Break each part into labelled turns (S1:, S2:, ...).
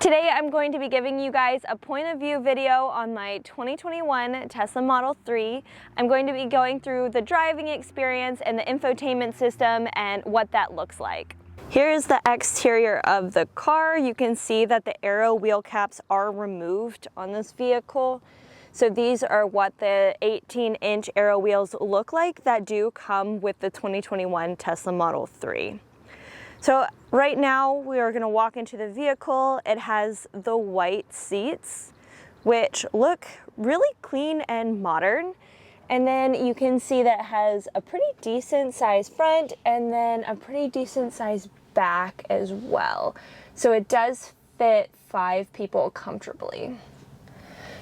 S1: Today I'm going to be giving you guys a point of view video on my 2021 Tesla Model 3. I'm going to be going through the driving experience and the infotainment system and what that looks like. Here is the exterior of the car. You can see that the aero wheel caps are removed on this vehicle. So these are what the 18-inch aero wheels look like that do come with the 2021 Tesla Model 3. So right now we are going to walk into the vehicle. It has the white seats, which look really clean and modern. And then you can see that it has a pretty decent size front and then a pretty decent size back as well. So it does fit 5 people comfortably.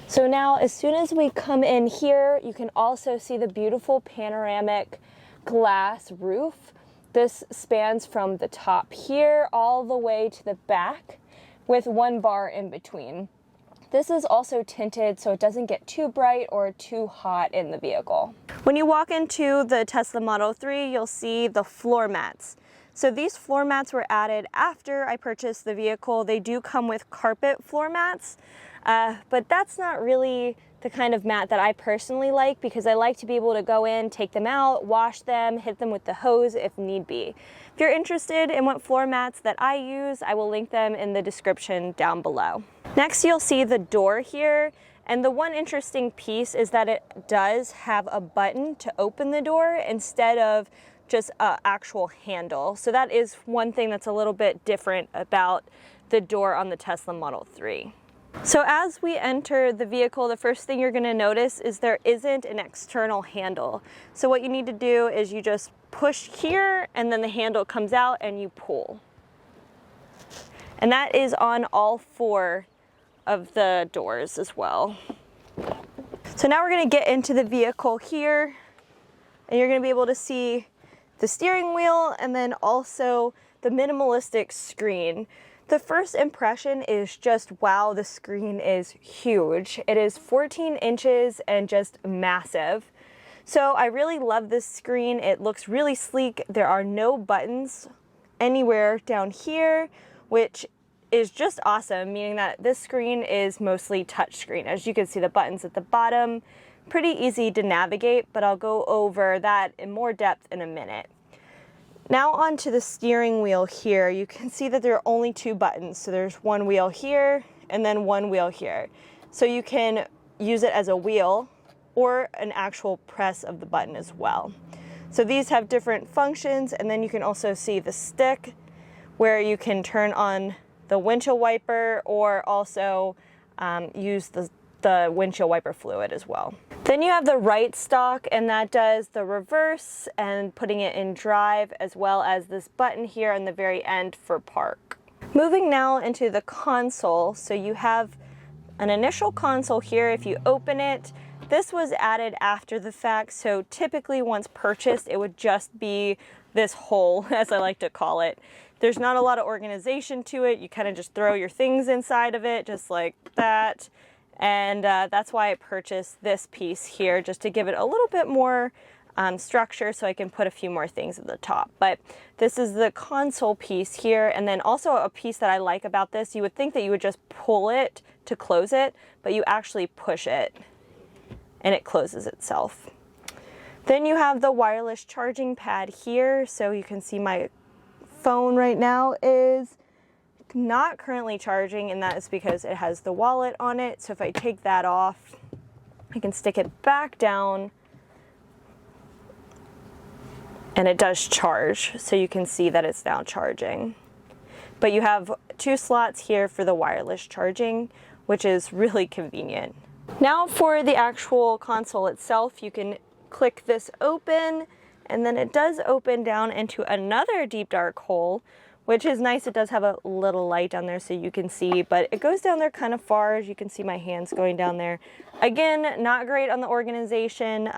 S1: So now as soon as we come in here, you can also see the beautiful panoramic glass roof. This spans from the top here all the way to the back with 1 bar in between. This is also tinted so it doesn't get too bright or too hot in the vehicle. When you walk into the Tesla Model 3, you'll see the floor mats. So these floor mats were added after I purchased the vehicle. They do come with carpet floor mats, but that's not really the kind of mat that I personally like because I like to be able to go in, take them out, wash them, hit them with the hose if need be. If you're interested in what floor mats that I use, I will link them in the description down below. Next, you'll see the door here. And the one interesting piece is that it does have a button to open the door instead of just an actual handle. So that is one thing that's a little bit different about the door on the Tesla Model 3. So as we enter the vehicle, the first thing you're going to notice is there isn't an external handle. So what you need to do is you just push here and then the handle comes out and you pull. And that is on all 4 of the doors as well. So now we're going to get into the vehicle here and you're going to be able to see the steering wheel and then also the minimalistic screen. The first impression is just, wow, the screen is huge. It is 14 inches and just massive. So I really love this screen. It looks really sleek. There are no buttons anywhere down here, which is just awesome, meaning that this screen is mostly touch screen. As you can see, the buttons at the bottom, pretty easy to navigate, but I'll go over that in more depth in a minute. Now onto the steering wheel here, you can see that there are only 2 buttons. So there's 1 wheel here and then 1 wheel here. So you can use it as a wheel or an actual press of the button as well. So these have different functions, and then you can also see the stick where you can turn on the windshield wiper or also use the windshield wiper fluid as well. Then you have the right stalk, and that does the reverse and putting it in drive, as well as this button here on the very end for park. Moving now into the console, so you have an initial console here. If you open it, this was added after the fact, so typically once purchased it would just be this hole, as I like to call it. There's not a lot of organization to it. You kind of just throw your things inside of it just like that. And that's why I purchased this piece here, just to give it a little bit more structure so I can put a few more things at the top. But this is the console piece here, and then also a piece that I like about this, you would think that you would just pull it to close it, but you actually push it and it closes itself. Then you have the wireless charging pad here, so you can see my phone right now is not currently charging, and that is because it has the wallet on it. So if I take that off, I can stick it back down and it does charge. So you can see that it's now charging. But you have 2 slots here for the wireless charging, which is really convenient. Now for the actual console itself, you can click this open, and then it does open down into another deep dark hole, which is nice. It does have a little light down there so you can see, but it goes down there kind of far. As you can see my hands going down there. Again, not great on the organization,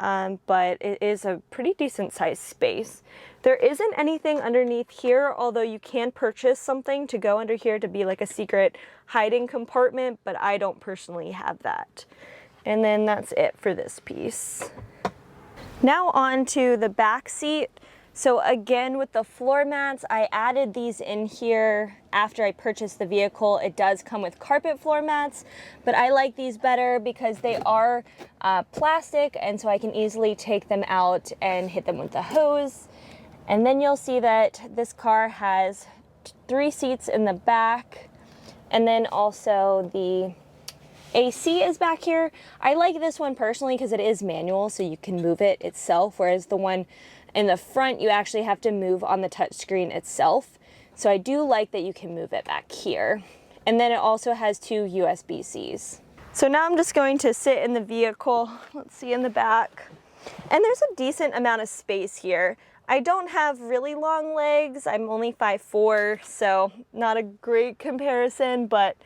S1: but it is a pretty decent sized space. There isn't anything underneath here, although you can purchase something to go under here to be like a secret hiding compartment, but I don't personally have that. And then that's it for this piece. Now on to the back seat. So again, with the floor mats, I added these in here after I purchased the vehicle. It does come with carpet floor mats, but I like these better because they are plastic, and so I can easily take them out and hit them with the hose. And then you'll see that this car has 3 seats in the back, and then also the AC is back here. I like this one personally because it is manual, so you can move it itself, whereas the one in the front, you actually have to move on the touchscreen itself. So I do like that you can move it back here. And then it also has 2 USB-Cs. So now I'm just going to sit in the vehicle. Let's see in the back. And there's a decent amount of space here. I don't have really long legs. I'm only 5'4", so not a great comparison, but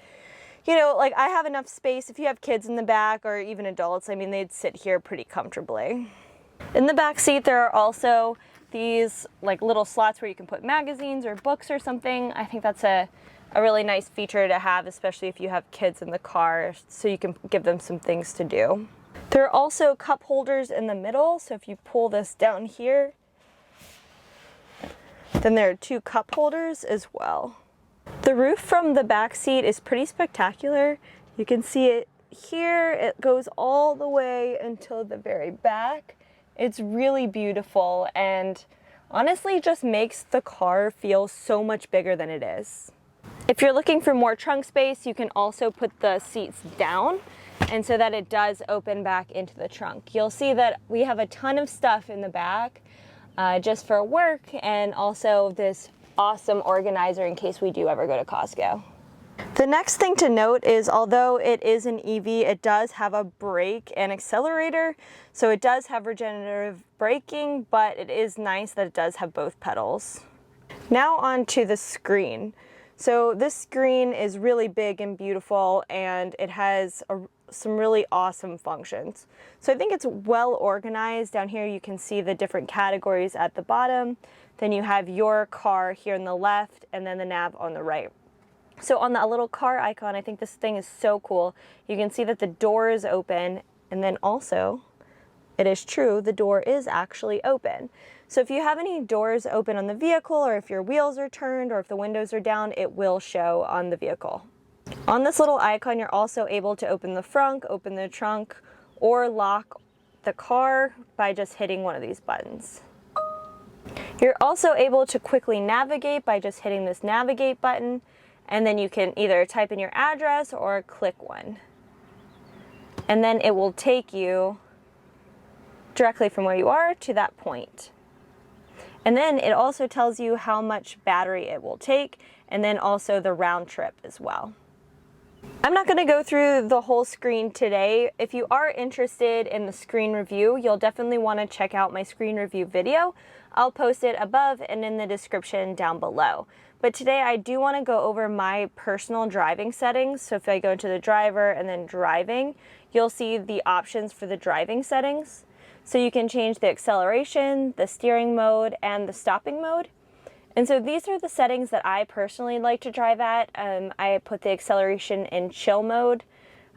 S1: you know, like I have enough space. If you have kids in the back or even adults, I mean, they'd sit here pretty comfortably. In the back seat, there are also these like little slots where you can put magazines or books or something. I think that's a really nice feature to have, especially if you have kids in the car, so you can give them some things to do. There are also cup holders in the middle, so if you pull this down here, then there are 2 cup holders as well. The roof from the back seat is pretty spectacular. You can see it here. It goes all the way until the very back. It's really beautiful and honestly just makes the car feel so much bigger than it is. If you're looking for more trunk space, you can also put the seats down, and so that it does open back into the trunk. You'll see that we have a ton of stuff in the back just for work, and also this awesome organizer in case we do ever go to Costco. The next thing to note is, although it is an EV, it does have a brake and accelerator. So it does have regenerative braking, but it is nice that it does have both pedals. Now on to the screen. So this screen is really big and beautiful, and it has some really awesome functions. So I think it's well organized. Down here you can see the different categories at the bottom. Then you have your car here on the left, and then the nav on the right. So on the little car icon, I think this thing is so cool. You can see that the door is open, and then also, it is true, the door is actually open. So if you have any doors open on the vehicle, or if your wheels are turned, or if the windows are down, it will show on the vehicle. On this little icon, you're also able to open the front, open the trunk, or lock the car by just hitting one of these buttons. You're also able to quickly navigate by just hitting this navigate button, and then you can either type in your address or click one. And then it will take you directly from where you are to that point. And then it also tells you how much battery it will take, and then also the round trip as well. I'm not going to go through the whole screen today. If you are interested in the screen review, you'll definitely want to check out my screen review video. I'll post it above and in the description down below. But today I do want to go over my personal driving settings. So if I go into the driver and then driving, you'll see the options for the driving settings. So you can change the acceleration, the steering mode, and the stopping mode. And so these are the settings that I personally like to drive at. I put the acceleration in chill mode,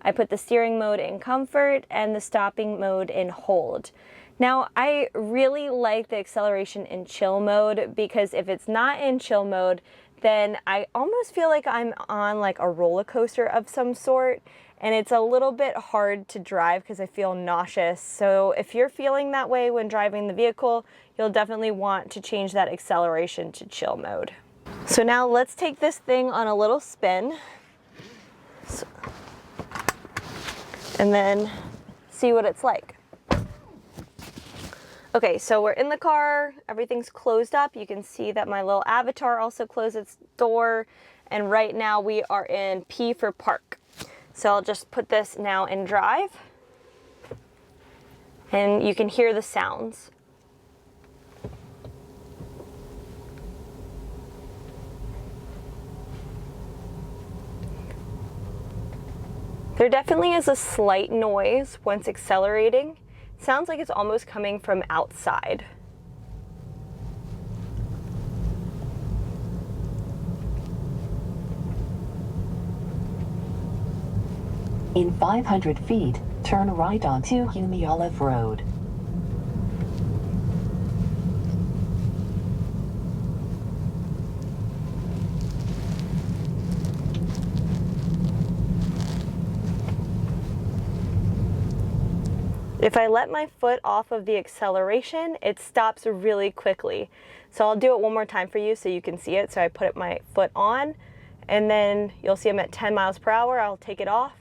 S1: I put the steering mode in comfort, and the stopping mode in hold. Now, I really like the acceleration in chill mode because if it's not in chill mode, then I almost feel like I'm on like a roller coaster of some sort, and it's a little bit hard to drive because I feel nauseous. So if you're feeling that way when driving the vehicle, you'll definitely want to change that acceleration to chill mode. So now let's take this thing on a little spin and then see what it's like. Okay, so we're in the car, everything's closed up. You can see that my little avatar also closed its door, and right now we are in P for park. So I'll just put this now in drive, and you can hear the sounds. There definitely is a slight noise once accelerating. Sounds like it's almost coming from outside.
S2: In 500 feet, turn right onto Hume Olive Road.
S1: If I let my foot off of the acceleration, it stops really quickly. So I'll do it one more time for you so you can see it. So I put my foot on, and then you'll see I'm at 10 miles per hour. I'll take it off,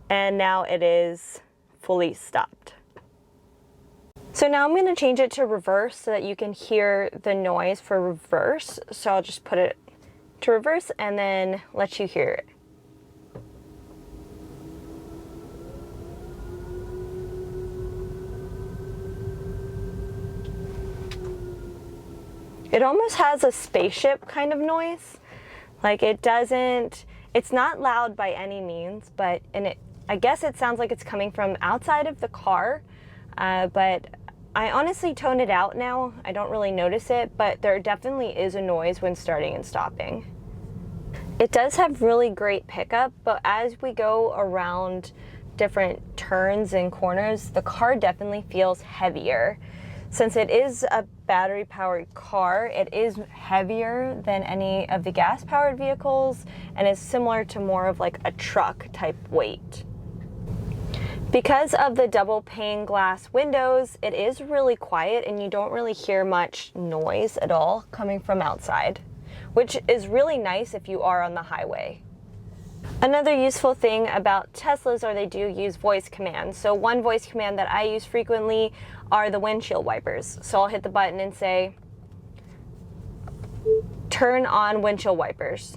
S1: and now it is fully stopped. So now I'm going to change it to reverse so that you can hear the noise for reverse. So I'll just put it to reverse and then let you hear it. It almost has a spaceship kind of noise. Like it's not loud by any means, but I guess it sounds like it's coming from outside of the car, but I honestly tone it out now. I don't really notice it, but there definitely is a noise when starting and stopping. It does have really great pickup, but as we go around different turns and corners, the car definitely feels heavier. Since it is a battery-powered car, it is heavier than any of the gas-powered vehicles and is similar to more of like a truck type weight. Because of the double pane glass windows, it is really quiet and you don't really hear much noise at all coming from outside, which is really nice if you are on the highway. Another useful thing about Teslas are they do use voice commands. So one voice command that I use frequently are the windshield wipers. So I'll hit the button and say, turn on windshield wipers.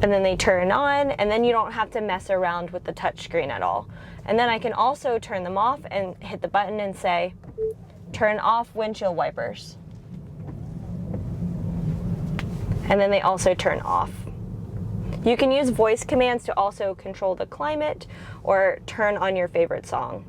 S1: And then they turn on, and then you don't have to mess around with the touch screen at all. And then I can also turn them off and hit the button and say, turn off windshield wipers. And then they also turn off. You can use voice commands to also control the climate or turn on your favorite song.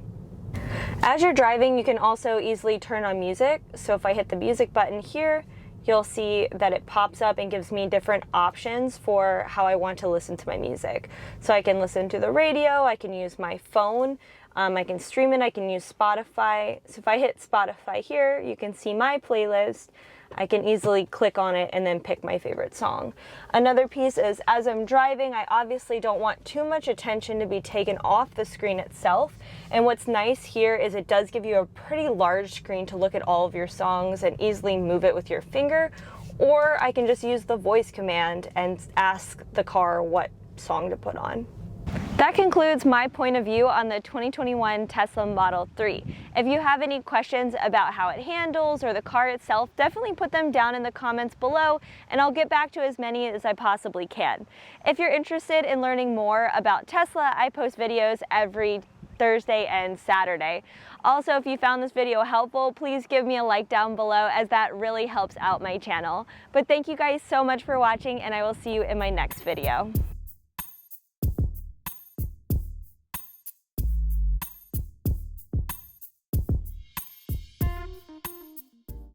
S1: As you're driving, you can also easily turn on music. So if I hit the music button here, you'll see that it pops up and gives me different options for how I want to listen to my music. So I can listen to the radio, I can use my phone, I can stream it, I can use Spotify. So if I hit Spotify here, you can see my playlist. I can easily click on it and then pick my favorite song. Another piece is as I'm driving, I obviously don't want too much attention to be taken off the screen itself. And what's nice here is it does give you a pretty large screen to look at all of your songs and easily move it with your finger. Or I can just use the voice command and ask the car what song to put on. That concludes my point of view on the 2021 Tesla Model 3. If you have any questions about how it handles or the car itself, definitely put them down in the comments below and I'll get back to as many as I possibly can. If you're interested in learning more about Tesla, I post videos every Thursday and Saturday. Also, if you found this video helpful, please give me a like down below as that really helps out my channel. But thank you guys so much for watching and I will see you in my next video.